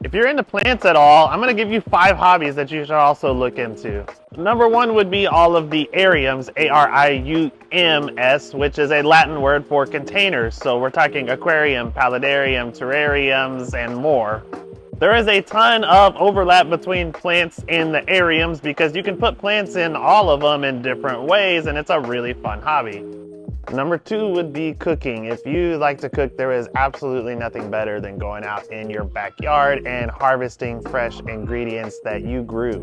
If you're into plants at all, I'm going to give you 5 hobbies that you should also look into. Number 1 would be all of the ariums, A-R-I-U-M-S, which is a Latin word for containers. So we're talking aquarium, paludarium, terrariums, and more. There is a ton of overlap between plants in the ariums because you can put plants in all of them in different ways, and it's a really fun hobby. Number 2 would be cooking. If you like to cook, there is absolutely nothing better than going out in your backyard and harvesting fresh ingredients that you grew.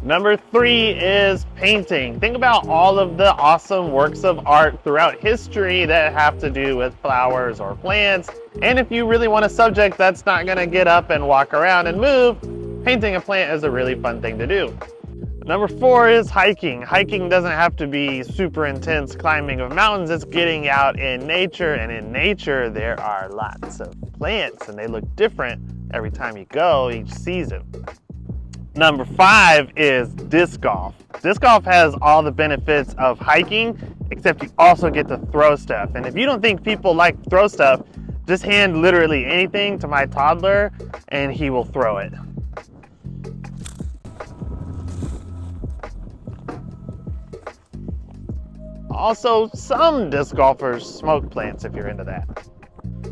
Number 3 is painting. Think about all of the awesome works of art throughout history that have to do with flowers or plants. And if you really want a subject that's not gonna get up and walk around and move, painting a plant is a really fun thing to do. Number 4 is hiking. Hiking doesn't have to be super intense climbing of mountains. It's getting out in nature, and in nature there are lots of plants and they look different every time you go each season. Number 5 is disc golf. Disc golf has all the benefits of hiking, except you also get to throw stuff. And if you don't think people like to throw stuff, just hand literally anything to my toddler and he will throw it. Also, some disc golfers smoke plants if you're into that.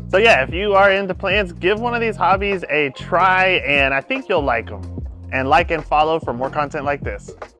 So yeah, if you are into plants, give one of these hobbies a try and I think you'll like them. And like and follow for more content like this.